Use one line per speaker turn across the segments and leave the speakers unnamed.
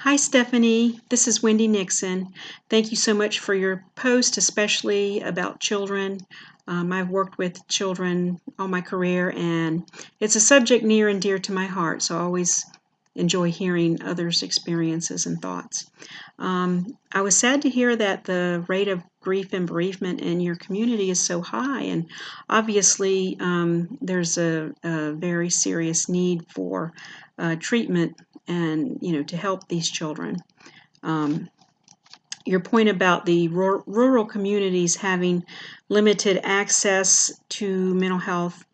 Hi, Stephanie. This is Wendy Nixon. Thank you so much for your post, especially about children. I've worked with children all my career, and it's a subject near and dear to my heart, so I always enjoy hearing others' experiences and thoughts. I was sad to hear that the rate of grief and bereavement in your community is so high, and obviously there's a very serious need for treatment and to help these children. Um, your point about the rural communities having limited access to mental health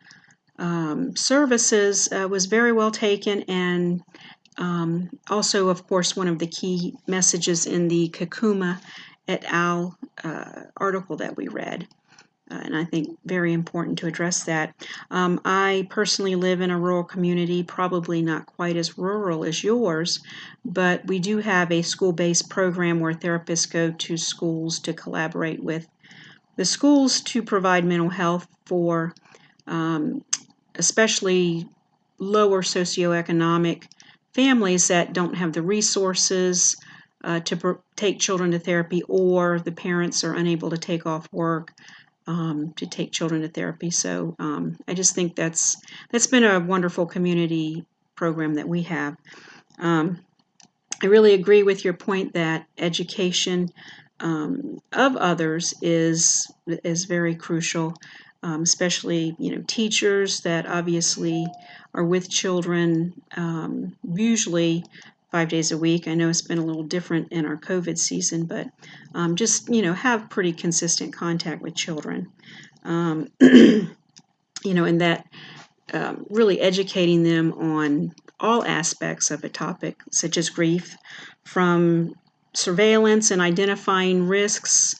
services was very well taken, and also, of course, one of the key messages in the Kakuma et al. Article that we read. And I think very important to address that. I personally live in a rural community, probably not quite as rural as yours, but we do have a school-based program where therapists go to schools to collaborate with the schools to provide mental health for especially lower socioeconomic families that don't have the resources to take children to therapy, or the parents are unable to take off work to take children to therapy. So I just think that's been a wonderful community program that we have. I really agree with your point that education of others is very crucial, especially teachers that obviously are with children usually 5 days a week. I know it's been a little different in our COVID season, but just have pretty consistent contact with children, and that really educating them on all aspects of a topic such as grief, from surveillance and identifying risks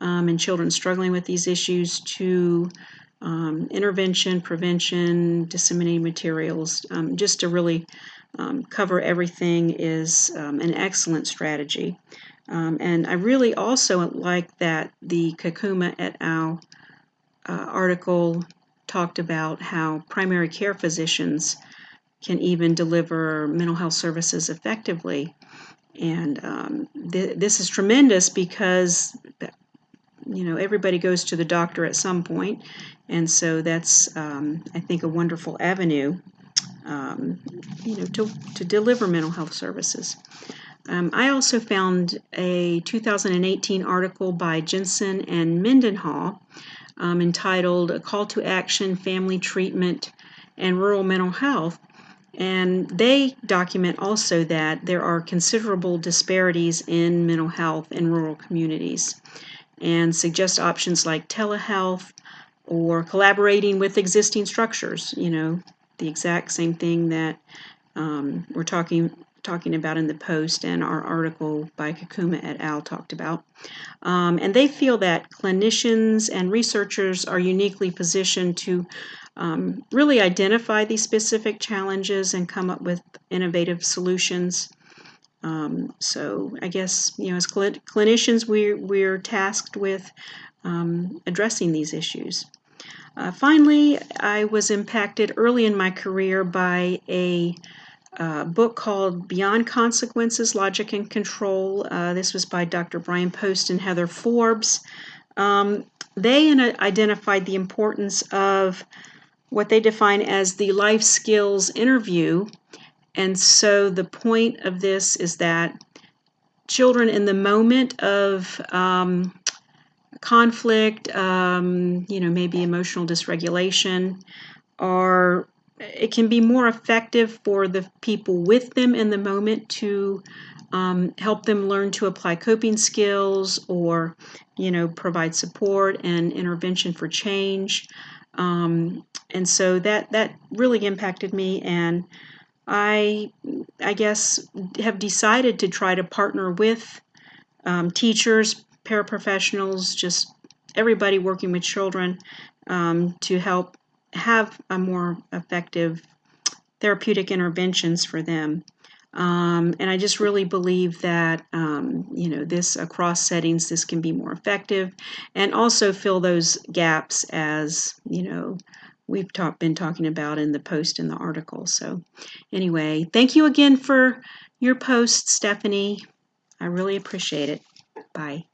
in children struggling with these issues to intervention, prevention, disseminating materials, just to really cover everything is an excellent strategy. And I really also like that the Kakuma et al. Article talked about how primary care physicians can even deliver mental health services effectively. And this is tremendous because everybody goes to the doctor at some point, and so that's I think a wonderful avenue to deliver mental health services. I also found a 2018 article by Jensen and Mendenhall entitled "A Call to Action: Family Treatment and Rural Mental Health." And they document also that there are considerable disparities in mental health in rural communities, and suggest options like telehealth or collaborating with existing structures, the exact same thing that we're talking about in the post, and our article by Kakuma et al. Talked about. And they feel that clinicians and researchers are uniquely positioned to really identify these specific challenges and come up with innovative solutions. So I guess, as clinicians, we're tasked with addressing these issues. Finally, I was impacted early in my career by a book called Beyond Consequences, Logic and Control. This was by Dr. Brian Post and Heather Forbes. They identified the importance of what they define as the life skills interview. And so the point of this is that children in the moment of conflict, maybe emotional dysregulation, it can be more effective for the people with them in the moment to help them learn to apply coping skills, or provide support and intervention for change. And so that really impacted me, and I guess have decided to try to partner with teachers, paraprofessionals, just everybody working with children to help have a more effective therapeutic interventions for them. And I just really believe that, this across settings, this can be more effective, and also fill those gaps as, we've been talking about in the post in the article. So anyway, thank you again for your post, Stephanie. I really appreciate it. Bye.